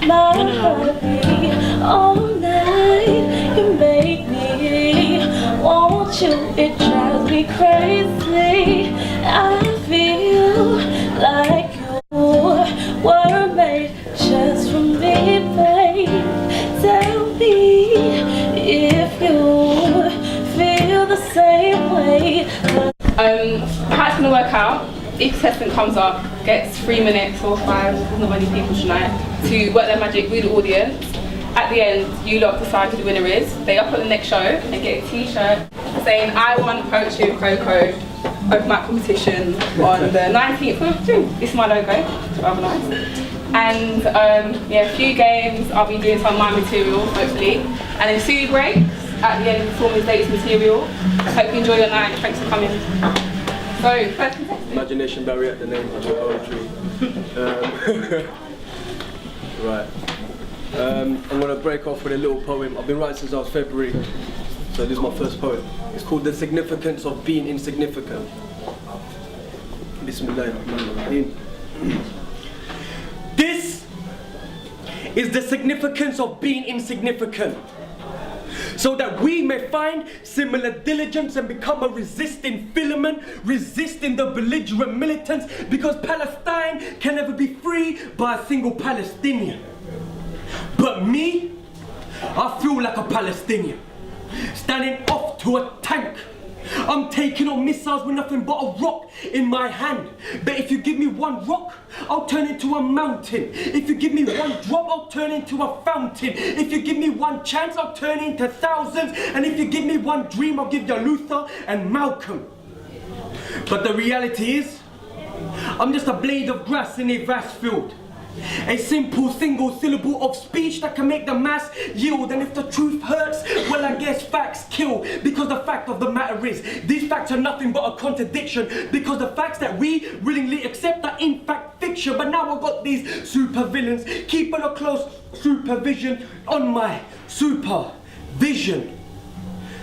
my heartbeat all night. You make me want you, it drives me crazy. I feel like you were made just for me, babe. Tell me if you feel the same way. How it's gonna work out? Each contestant comes up, gets 3 minutes or 5, not many people tonight, to work their magic with the audience. At the end, you lot decide who the winner is. They up at the next show and get a t-shirt saying, I won Poetry with Coco open mic competition on the 19th of June. This is my logo, rather nice. And yeah, a few games, I'll be doing some of my material, hopefully. And then 2 breaks at the end of performance dates material. Hope you enjoy your night, thanks for coming. So, first contestant. Imagination barrier at the name of your poetry. Right. I'm going to break off with a little poem. I've been writing since I was February, so this is my first poem. It's called The Significance of Being Insignificant. Bismillahirrahmanirrahim. This is the significance of being insignificant, so that we may find similar diligence and become a resisting filament, resisting the belligerent militants, because Palestine can never be free by a single Palestinian. But me, I feel like a Palestinian, standing off to a tank. I'm taking on missiles with nothing but a rock in my hand. But if you give me one rock, I'll turn into a mountain. If you give me one drop, I'll turn into a fountain. If you give me one chance, I'll turn into thousands. And if you give me one dream, I'll give you Luther and Malcolm. But the reality is, I'm just a blade of grass in a vast field. A simple single syllable of speech that can make the mass yield. And if the truth hurts, well, I guess facts kill. Because the fact of the matter is, these facts are nothing but a contradiction. Because the facts that we willingly accept are in fact fiction. But now I've got these supervillains keeping a close supervision on my supervision.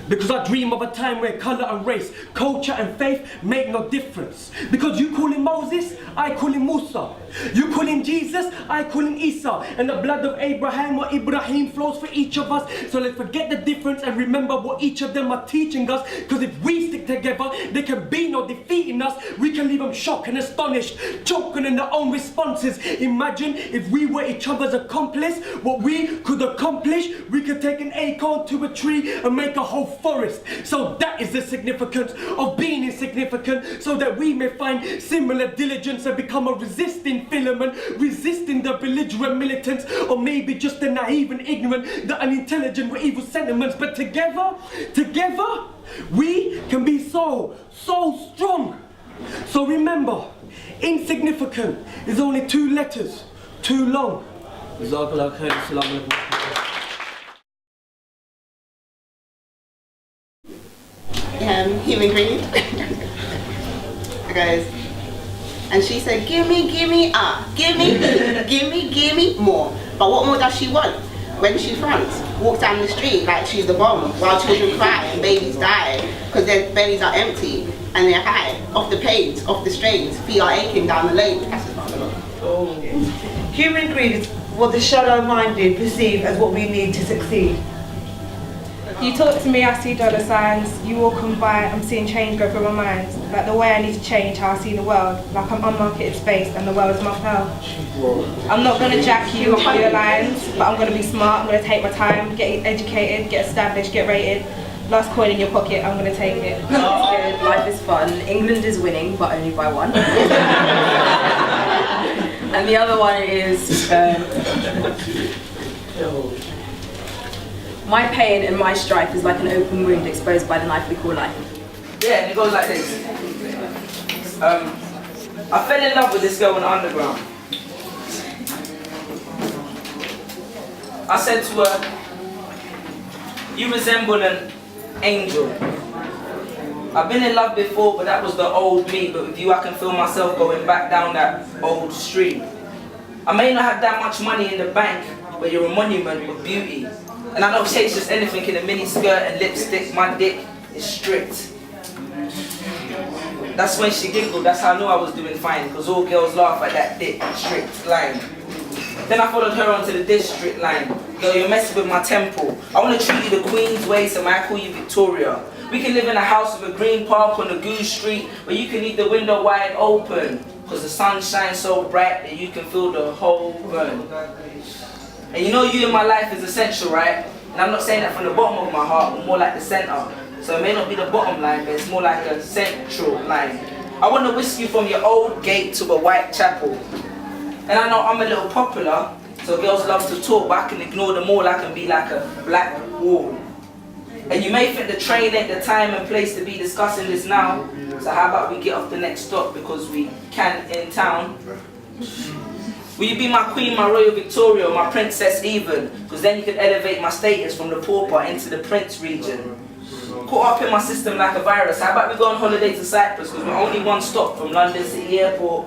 Because I dream of a time where colour and race, culture and faith make no difference. Because you call him Moses, I call him Musa. You call him Jesus, I call him Isa. And the blood of Abraham or Ibrahim flows for each of us. So let's forget the difference and remember what each of them are teaching us. Because if we stick together, there can be no defeating us. We can leave them shocked and astonished, choking in their own responses. Imagine if we were each other's accomplice, what we could accomplish. We could take an acorn to a tree and make a whole forest. So that is the significance of being insignificant, so that we may find similar diligence and become a resisting filament, resisting the belligerent militants, or maybe just the naive and ignorant, the unintelligent with evil sentiments. But together, we can be so strong. So remember, insignificant is only 2 letters too long. Human greed. Guys, and she said, give me, give me more. But what more does she want? When she fronts, walks down the street like she's the bomb, while children cry and babies die because their bellies are empty and they're high, off the pains, off the strains, feet are aching down the lane. Human greed is what the shallow-minded perceive as what we need to succeed. You talk to me, I see dollar signs. You walk on by, I'm seeing change go through my mind. Like the way I need to change how I see the world. Like I'm unmarketed space and the world is my pearl. I'm not going to jack you off your lines, but I'm going to be smart. I'm going to take my time, get educated, get established, get rated. Last coin in your pocket, I'm going to take it. It's good, life is fun. England is winning, but only by 1. And the other one is... my pain and my strife is like an open wound exposed by the knife we call life. Yeah, and it goes like this. I fell in love with this girl on the underground. I said to her, you resemble an angel. I've been in love before, but that was the old me. But with you, I can feel myself going back down that old street. I may not have that much money in the bank, but you're a monument of beauty. And I don't chase just anything in a mini skirt and lipstick. My dick is strict. That's when she giggled. That's how I knew I was doing fine. Because all girls laugh at that dick strict line. Then I followed her onto the district line. Girl, you're messing with my temple. I want to treat you the Queen's way, so I call you Victoria. We can live in a house with a green park on a goose street, where you can leave the window wide open, because the sun shines so bright that you can feel the whole burn. And you know you in my life is essential, right? And I'm not saying that from the bottom of my heart, but more like the center. So it may not be the bottom line, but it's more like a central line. I want to whisk you from your old gate to a white chapel. And I know I'm a little popular, so girls love to talk, but I can ignore them all. I can be like a black wall. And you may think the train ain't the time and place to be discussing this now. So how about we get off the next stop, because we can in town. Will you be my queen, my royal Victoria, or my princess even? Because then you can elevate my status from the pauper into the prince region. Caught up in my system like a virus. How about we go on holiday to Cyprus, because we're only one stop from London City Airport.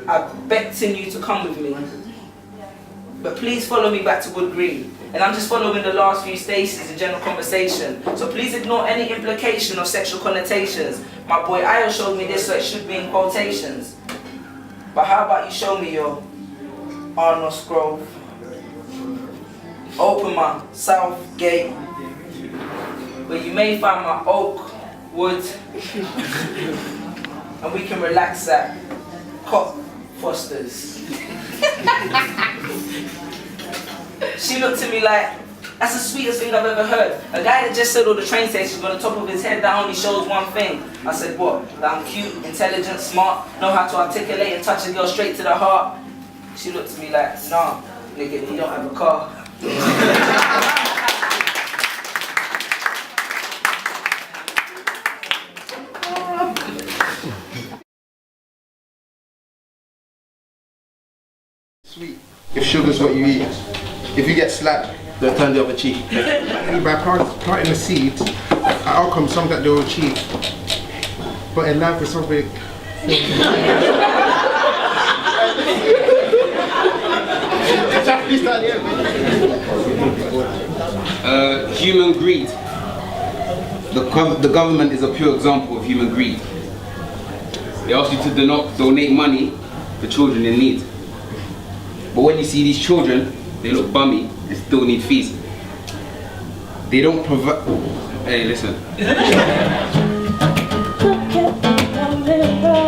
I'm begging you to come with me. But please follow me back to Wood Green. And I'm just following the last few stages in general conversation. So please ignore any implication of sexual connotations. My boy Ayo showed me this, so it should be in quotations. But how about you show me your Arnos Grove? Open my south gate, where you may find my oak wood, and we can relax at Cop Foster's. She looked at me like, that's the sweetest thing I've ever heard. A guy that just said all the train stations on the top of his head, that only shows one thing. I said, what? That I'm cute, intelligent, smart, know how to articulate and touch a girl straight to the heart. She looked at me like, nah, nigga, you don't have a car. Sweet. If sugar's what you eat, if you get slapped, they'll turn the other cheek. By planting the seeds, an outcome, something that they'll achieve. But in life, it's something. Human greed. The government is a pure example of human greed. They ask you to donate money for children in need. But when you see these children, they look bummy and still need fees. They don't provide. Hey, listen. Look at the mirror.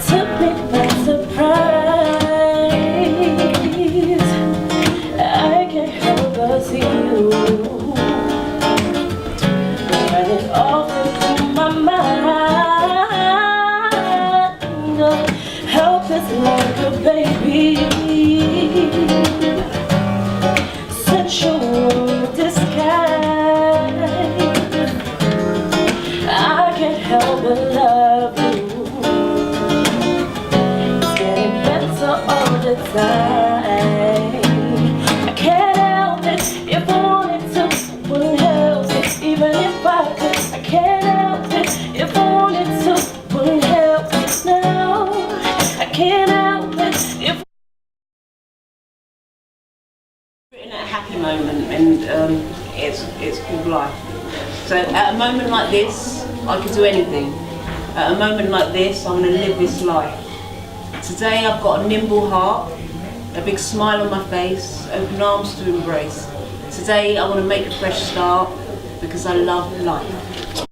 Took me by surprise. I can't help but see you running off into my mind. Helpless like a baby. Sensual disguise. I can't help but love you. It's getting better all the time. I can't help it. If I wanted to, wouldn't help it. Even if I could, I can't help it. If I wanted to, wouldn't help it. No, I can't help it. If Written at a happy moment, and it's called life. So at a moment like this, I could do anything. At a moment like this, I'm going to live this life. Today I've got a nimble heart, a big smile on my face, open arms to embrace. Today I want to make a fresh start because I love life.